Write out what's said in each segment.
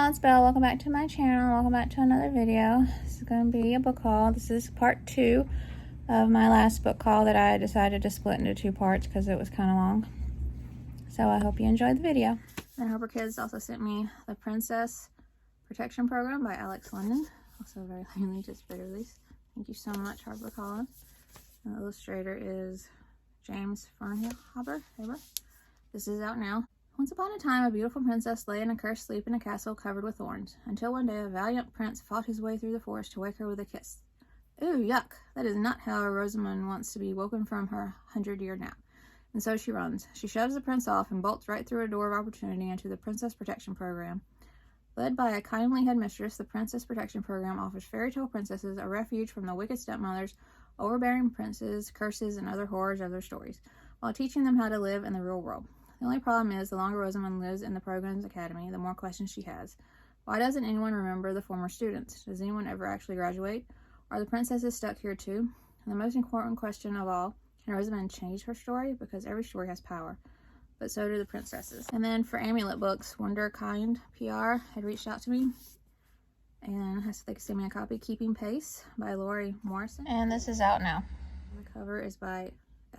y'all, it's Belle. Welcome back to my channel. Welcome back to another video. This is going to be a book haul. This is part 2 of my last book haul that I decided to split into 2 parts because it was kind of long. So I hope you enjoyed the video. And Harper Kids also sent me The Princess Protection Program by Alex London. Also very lately, just big release. Thank you so much, Harper Collins. And the illustrator is James Fernhaber. This is out now. Once upon a time, a beautiful princess lay in a cursed sleep in a castle covered with thorns, until one day a valiant prince fought his way through the forest to wake her with a kiss. Ooh, yuck! That is not how Rosamund wants to be woken from her 100-year nap. And so she runs. She shoves the prince off and bolts right through a door of opportunity into the Princess Protection Program. Led by a kindly headmistress, the Princess Protection Program offers fairy tale princesses a refuge from the wicked stepmothers, overbearing princes, curses, and other horrors of their stories, while teaching them how to live in the real world. The only problem is, the longer Rosamund lives in the program's academy, the more questions she has. Why doesn't anyone remember the former students? Does anyone ever actually graduate? Are the princesses stuck here too? And the most important question of all, can Rosamund change her story? Because every story has power, but so do the princesses. And then for Amulet Books, Wonderkind PR had reached out to me and has they sent me a copy, Keeping Pace by Laurie Morrison. And this is out now. The cover is by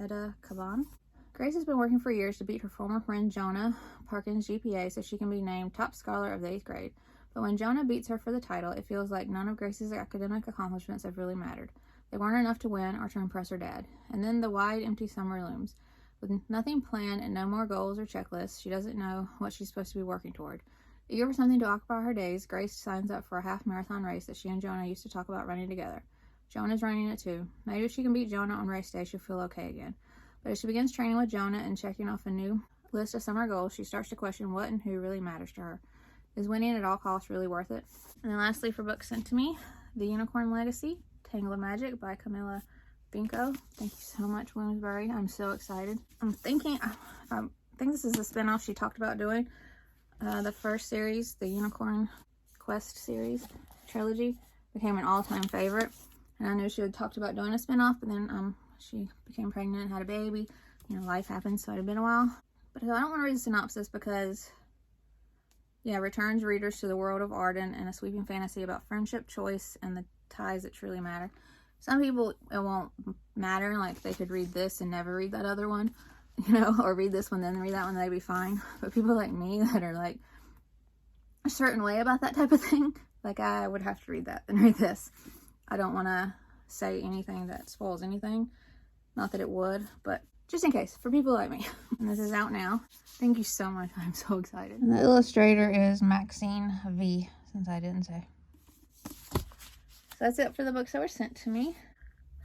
Eda Kaban. Grace has been working for years to beat her former friend Jonah Parkin's GPA so she can be named top scholar of the 8th grade. But when Jonah beats her for the title, it feels like none of Grace's academic accomplishments have really mattered. They weren't enough to win or to impress her dad. And then the wide, empty summer looms. With nothing planned and no more goals or checklists, she doesn't know what she's supposed to be working toward. Eager for something to occupy her days, Grace signs up for a half-marathon race that she and Jonah used to talk about running together. Jonah's running it too. Maybe if she can beat Jonah on race day, she'll feel okay again. But as she begins training with Jonah and checking off a new list of summer goals, she starts to question what and who really matters to her. Is winning at all costs really worth it? And then lastly, for books sent to me, The Unicorn Legacy, Tangled Magic by Kamilla, Benko. Thank you so much, Williamsbury. I'm so excited. I think this is the spinoff she talked about doing. The first series, the Unicorn Quest series trilogy, became an all-time favorite. And I knew she had talked about doing a spinoff, but then she became pregnant and had a baby. You know, life happens, so it had been a while. But I don't want to read the synopsis because, yeah, returns readers to the world of Arden and a sweeping fantasy about friendship, choice, and the ties that truly matter. Some people, it won't matter. Like, they could read this and never read that other one, you know, or read this one, then read that one, they'd be fine. But people like me that are, like, a certain way about that type of thing, like, I would have to read that and read this. I don't want to say anything that spoils anything. Not that it would, but just in case, for people like me. And this is out now. Thank you so much. I'm so excited. And the illustrator is Maxine V, since I didn't say. So that's it for the books that were sent to me.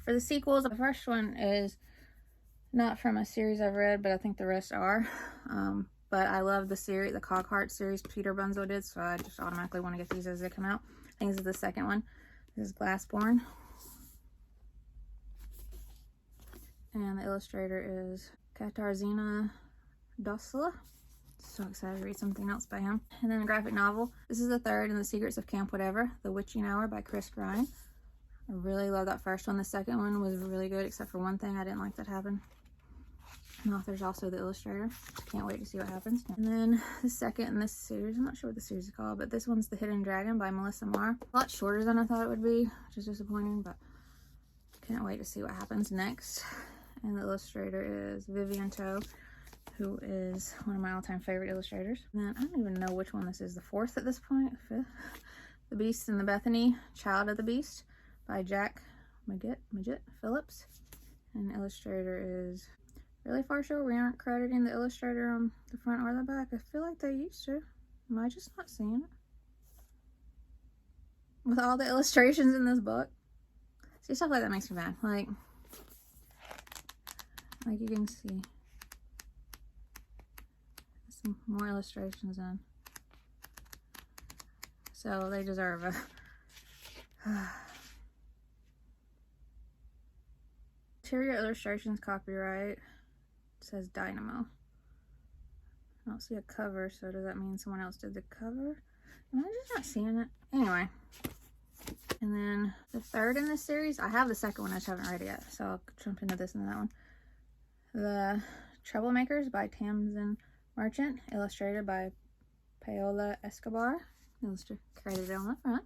For the sequels, the first one is not from a series I've read, but I think the rest are. But I love the series, the Cogheart series Peter Bunzl did, so I just automatically want to get these as they come out. I think this is the second one. This is Glassborn. And the illustrator is Katarzyna Dosla. So excited to read something else by him. And then the graphic novel. This is the third in the Secrets of Camp Whatever, The Witching Hour by Grine. I really love that first one. The second one was really good, except for one thing I didn't like that happened. The author's also the illustrator. Can't wait to see what happens. And then the second in this series, I'm not sure what the series is called, but this one's The Hidden Dragon by Melissa Marr. A lot shorter than I thought it would be, which is disappointing, but can't wait to see what happens next. And the illustrator is Vivian Toe, who is one of my all-time favorite illustrators. And then I don't even know which one this is, the fourth at this point, fifth. The Beast and the Bethany, Child of the Beast by Jack Meggitt-Phillips. And the illustrator is really far short. We aren't crediting the illustrator on the front or the back. I feel like they used to. Am I just not seeing it? With all the illustrations in this book. See, stuff like that makes me mad. Like you can see some more illustrations in. So they deserve a interior illustrations copyright. It says Dynamo. I don't see a cover, so does that mean someone else did the cover? Am I just not seeing it? Anyway. And then the third in this series, I have the second one, I just haven't read it yet, so I'll jump into this and that one. The Troublemakers by Tamsin Merchant, illustrated by Paola Escobar. illustrated on the front.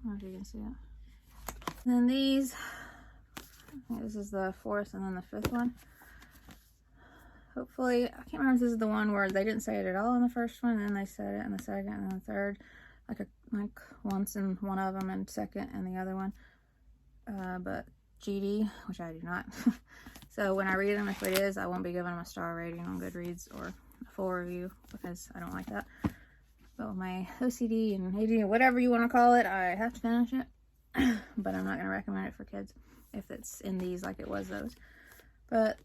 I don't know if you can see it. And then these, I think this is the 4th and then the 5th one. Hopefully, I can't remember if this is the one where they didn't say it at all in the first one, and then they said it in the second and the third, like once in one of them and second and the other one. But GD, which I do not. So when I read them, if it is, I won't be giving them a star rating on Goodreads or a full review because I don't like that. But with my OCD and ADD, whatever you want to call it, I have to finish it. But I'm not going to recommend it for kids if it's in these like it was those. But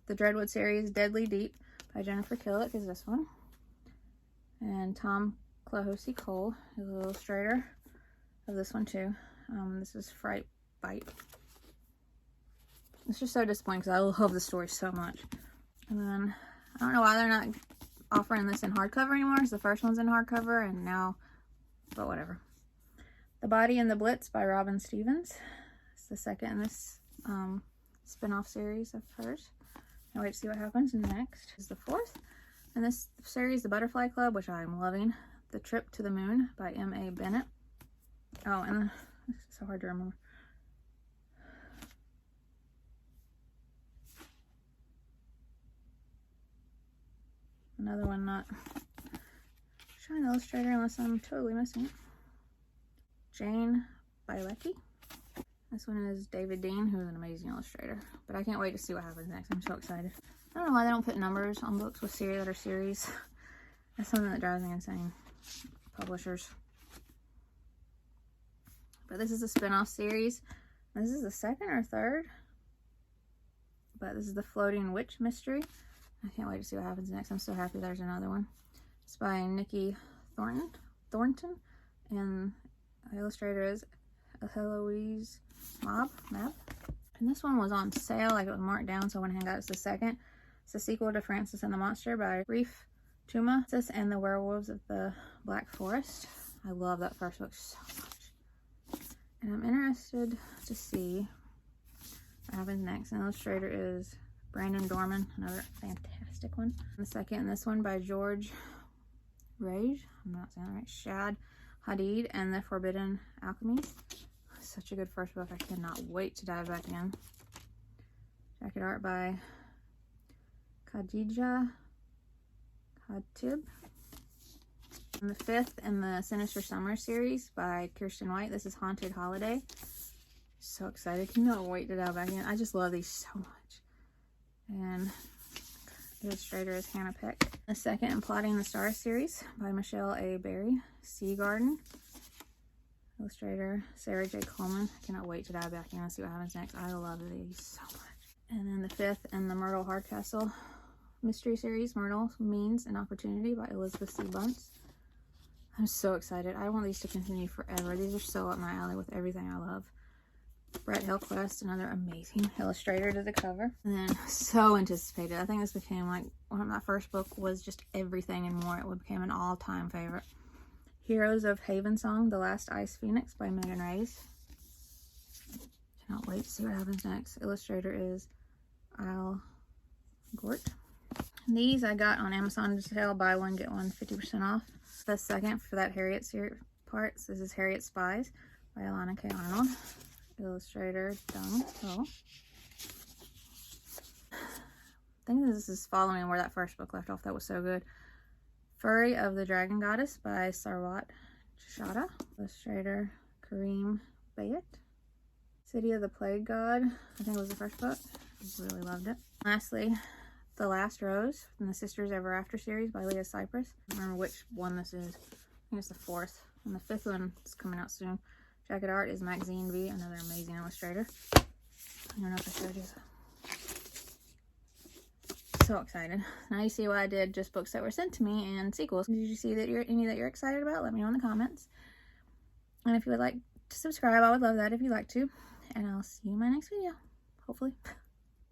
the Dreadwood series, Deadly Deep by Jennifer Killick is this one. And Tom Clohosey Cole is the illustrator of this one too. This is Fright Bite. It's just so disappointing because I love the story so much. And then, I don't know why they're not offering this in hardcover anymore. Because the first one's in hardcover and now, but whatever. The Body and the Blitz by Robin Stevens. It's the second in this spin-off series of hers. Can't wait to see what happens next. Is the 4th. And this series, The Butterfly Club, which I'm loving. The Trip to the Moon by M.A. Bennett. Oh, and it's so hard to remember. Another one not showing the illustrator unless I'm totally missing it. Jane by Leckie. This one is David Dean, who's an amazing illustrator. But I can't wait to see what happens next. I'm so excited. I don't know why they don't put numbers on books with series that are series. That's something that drives me insane. Publishers. But this is a spin-off series. This is the 2nd or 3rd. But this is the Floating Witch Mystery. I can't wait to see what happens next. I'm so happy there's another one. It's by Nicki Thornton. And the illustrator is Heloise Mab. And this one was on sale, like it was marked down, so I went ahead and got it. It's the 2nd. It's a sequel to Francis and the Monster by Refe, Tuma, and the Werewolves of the Black Forest. I love that first book so much. And I'm interested to see what happens next. And the illustrator is Brandon Dorman, another fantastic one. And the second, and this one by Jreije, I'm not saying that right, Shad, Hadid, and the Forbidden Alchemists. Such a good first book. I cannot wait to dive back in. Jacket art by Khadija Khatib. And the 5th in the Sinister Summer series by Kirsten White. This is Haunted Holiday. So excited. Cannot wait to dive back in. I just love these so much. And the illustrator is Hannah Peck. The 2nd in Plotting the Stars series by Michelle A. Berry. Sea Garden. Illustrator Sarah J. Coleman. I cannot wait to dive back in and see what happens next. I love these so much. And then the 5th in the Myrtle Hardcastle mystery series, Myrtle Means an Opportunity by Elizabeth C. Bunce. I'm so excited. I want these to continue forever. These are so up my alley with everything I love. Brett Hillquist, another amazing illustrator to the cover. And then so anticipated. I think this became like, when my first book was just everything and more. It became an all-time favorite. Heroes of Havensong, The Last Ice Phoenix by Megan Reyes. Cannot wait to see what happens next. Illustrator is Al Gort. These I got on Amazon to sale, buy one, get one, 50% off. The 2nd for that Harriet series parts. This is Harriet Spies by Alana K. Arnold. Illustrator Dong Ho. I think this is following where that first book left off. That was so good. Fury of the Dragon Goddess by Sarwat Chashada. Illustrator Kareem Bayat. City of the Plague God, I think it was the first book. I really loved it. Lastly, The Last Rose from the Sisters Ever After series by Leah Cypress. I don't remember which one this is. I think it's the 4th. And the 5th one is coming out soon. Jacket art is Maxine V, another amazing illustrator. I don't know if I showed you. So excited. Now you see what I did, just books that were sent to me and sequels. Did you see that any that you're excited about? Let me know in the comments. And if you would like to subscribe, I would love that if you'd like to. And I'll see you in my next video, hopefully.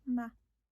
Bye.